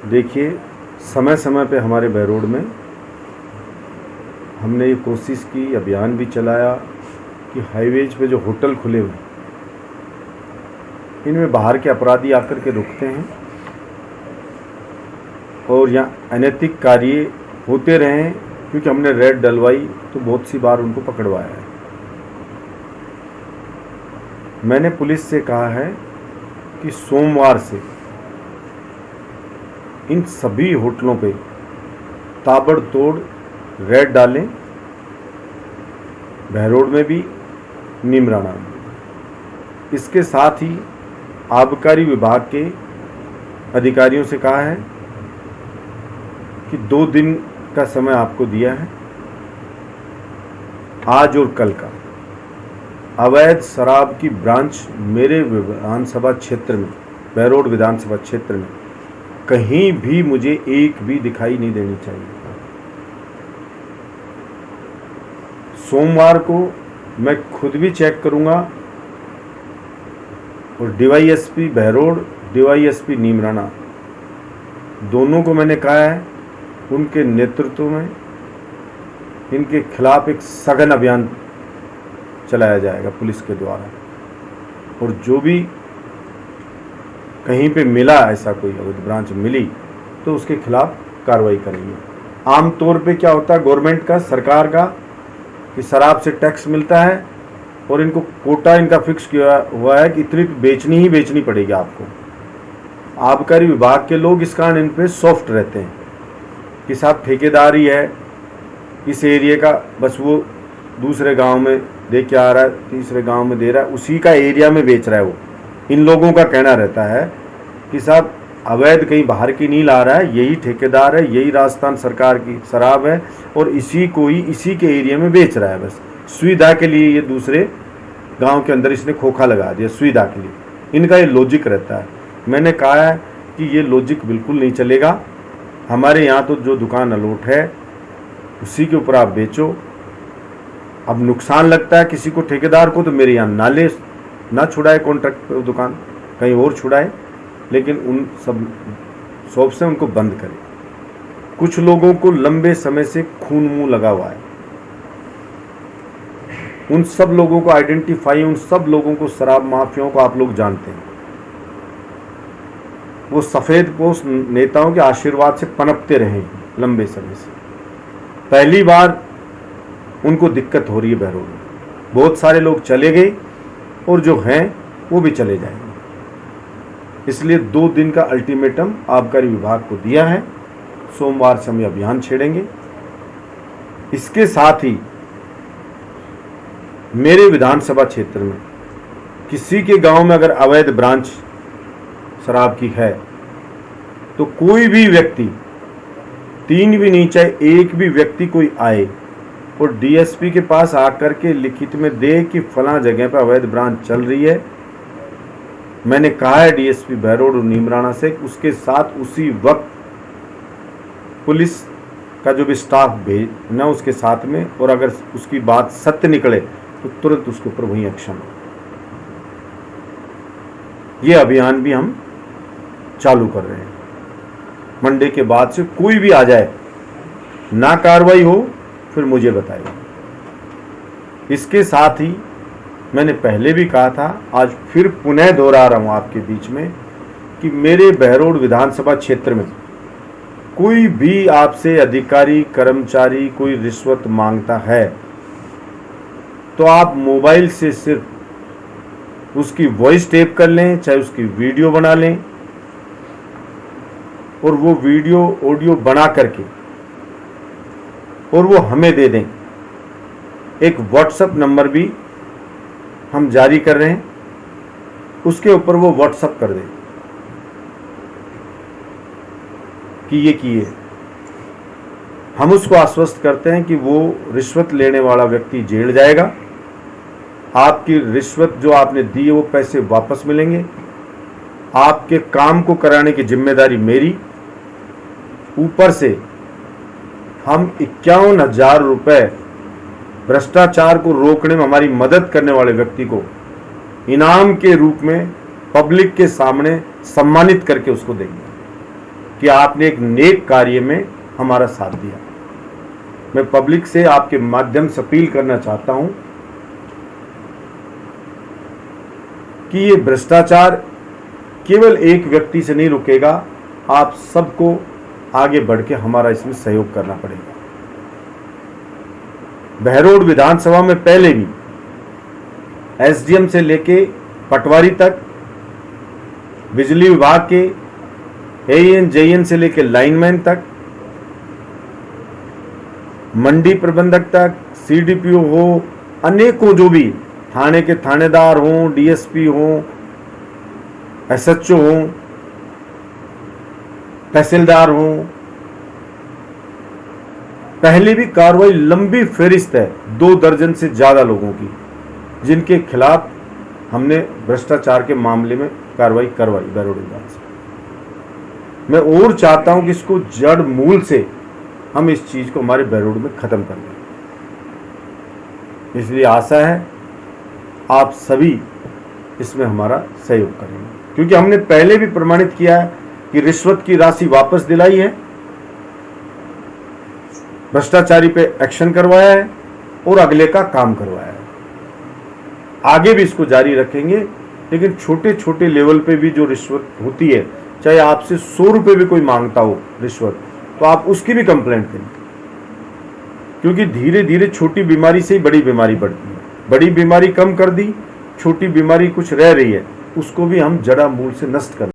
देखिए, समय समय पे हमारे बहरोड में हमने ये कोशिश की, अभियान भी चलाया कि हाईवेज पे जो होटल खुले हुए इनमें बाहर के अपराधी आकर के रुकते हैं और यहाँ अनैतिक कार्य होते रहे, क्योंकि हमने रेड डलवाई तो बहुत सी बार उनको पकड़वाया है। मैंने पुलिस से कहा है कि सोमवार से इन सभी होटलों पे ताबड़तोड़ रेड डालें, बहरोड में भी, नीमराणा में। इसके साथ ही आबकारी विभाग के अधिकारियों से कहा है कि 2 दिन का समय आपको दिया है, आज और कल का। अवैध शराब की ब्रांच मेरे विधानसभा क्षेत्र में, बहरोड विधानसभा क्षेत्र में कहीं भी मुझे एक भी दिखाई नहीं देनी चाहिए। सोमवार को मैं खुद भी चेक करूंगा और डीवाईएसपी बहरोड, डीवाईएसपी नीमराणा दोनों को मैंने कहा है, उनके नेतृत्व में इनके खिलाफ एक सघन अभियान चलाया जाएगा पुलिस के द्वारा, और जो भी कहीं पे मिला ऐसा कोई अवैध ब्रांच मिली तो उसके खिलाफ कार्रवाई करेंगे। आमतौर पे क्या होता है गवर्नमेंट का, सरकार का, कि शराब से टैक्स मिलता है और इनको कोटा इनका फिक्स किया हुआ है कि इतनी बेचनी ही बेचनी पड़ेगी आपको। आबकारी विभाग के लोग इस कारण इन पे सॉफ्ट रहते हैं कि साहब ठेकेदारी है इस एरिया का, बस वो दूसरे गांव में दे के आ रहा है, तीसरे गांव में दे रहा है, उसी का एरिया में बेच रहा है वो। इन लोगों का कहना रहता है कि साहब अवैध कहीं बाहर की नहीं ला रहा है, यही ठेकेदार है, यही राजस्थान सरकार की शराब है और इसी को ही इसी के एरिया में बेच रहा है। बस सुविधा के लिए ये दूसरे गांव के अंदर इसने खोखा लगा दिया, सुविधा के लिए। इनका ये लॉजिक रहता है। मैंने कहा है कि ये लॉजिक बिल्कुल नहीं चलेगा। हमारे यहाँ तो जो दुकान अलॉट है उसी के ऊपर आप बेचो। अब नुकसान लगता है किसी को, ठेकेदार को, तो मेरे यहाँ ना छुड़ाए कॉन्ट्रैक्ट पे दुकान, कहीं और छुड़ाए, लेकिन उन सब शॉप से उनको बंद करें। कुछ लोगों को लंबे समय से खून मुंह लगा हुआ है, उन सब लोगों को आइडेंटिफाई, उन सब लोगों को, शराब माफियाओं को आप लोग जानते हैं। वो सफ़ेद पोस्ट नेताओं के आशीर्वाद से पनपते रहे हैं लंबे समय से। पहली बार उनको दिक्कत हो रही है बहरोड में। बहुत सारे लोग चले गए और जो हैं वो भी चले जाएंगे। इसलिए 2 दिन का अल्टीमेटम आबकारी विभाग को दिया है। सोमवार से हम अभियान छेड़ेंगे। इसके साथ ही मेरे विधानसभा क्षेत्र में किसी के गांव में अगर अवैध ब्रांच शराब की है तो कोई भी व्यक्ति, 3 भी नहीं, चाहे 1 भी व्यक्ति कोई आए और डीएसपी के पास आकर के लिखित में दे कि फलां जगह पर अवैध ब्रांच चल रही है। मैंने कहा है डीएसपी बहरोड और नीमराणा से, उसके साथ उसी वक्त पुलिस का जो भी स्टाफ भेजना उसके साथ में, और अगर उसकी बात सत्य निकले तो तुरंत उसके ऊपर वही एक्शन। ये अभियान भी हम चालू कर रहे हैं। मंडे के बाद से कोई भी आ जाए, ना कार्रवाई हो, फिर मुझे बताएगा। इसके साथ ही मैंने पहले भी कहा था, आज फिर पुनः दोहरा रहा हूं आपके बीच में, कि मेरे बहरोड विधानसभा क्षेत्र में कोई भी आपसे अधिकारी, कर्मचारी कोई रिश्वत मांगता है तो आप मोबाइल से सिर्फ उसकी वॉइस टेप कर लें, चाहे उसकी वीडियो बना लें, और वो वीडियो ऑडियो बना करके और वो हमें दे दें। एक व्हाट्सएप नंबर भी हम जारी कर रहे हैं, उसके ऊपर वो व्हाट्सएप कर दें कि ये किए। हम उसको आश्वस्त करते हैं कि वो रिश्वत लेने वाला व्यक्ति जेल जाएगा, आपकी रिश्वत जो आपने दी है वो पैसे वापस मिलेंगे, आपके काम को कराने की जिम्मेदारी मेरी। ऊपर से हम 51,000 रुपये भ्रष्टाचार को रोकने में हमारी मदद करने वाले व्यक्ति को इनाम के रूप में पब्लिक के सामने सम्मानित करके उसको देंगे। कि आपने एक नेक कार्य में हमारा साथ दिया। मैं पब्लिक से आपके माध्यम से अपील करना चाहता हूं कि ये भ्रष्टाचार केवल एक व्यक्ति से नहीं रुकेगा, आप सबको आगे बढ़ के हमारा इसमें सहयोग करना पड़ेगा। बहरोड विधानसभा में पहले भी एसडीएम से लेके पटवारी तक, बिजली विभाग के एएन जेएन से लेके लाइनमैन तक, मंडी प्रबंधक तक, सीडीपीओ हो, अनेकों जो भी थाने के थानेदार हों, डीएसपी हों, एसएचओ हों, तहसीलदार हों, पहले भी कार्रवाई लंबी फहरिस्त है 2 दर्जन से ज्यादा लोगों की, जिनके खिलाफ हमने भ्रष्टाचार के मामले में कार्रवाई करवाई बहरोड विधान से। मैं और चाहता हूं कि इसको जड़ मूल से हम इस चीज को हमारे बहरोड में खत्म कर दें। इसलिए आशा है आप सभी इसमें हमारा सहयोग करेंगे, क्योंकि हमने पहले भी प्रमाणित किया है कि रिश्वत की राशि वापस दिलाई है, भ्रष्टाचारी पे एक्शन करवाया है और अगले का काम करवाया है। आगे भी इसको जारी रखेंगे, लेकिन छोटे छोटे लेवल पे भी जो रिश्वत होती है, चाहे आपसे 100 रुपए भी कोई मांगता हो रिश्वत, तो आप उसकी भी कंप्लेंट करें, क्योंकि धीरे धीरे छोटी बीमारी से ही बड़ी बीमारी बढ़ती है। बड़ी बीमारी कम कर दी, छोटी बीमारी कुछ रह रही है, उसको भी हम जड़ा मूल से नष्ट कर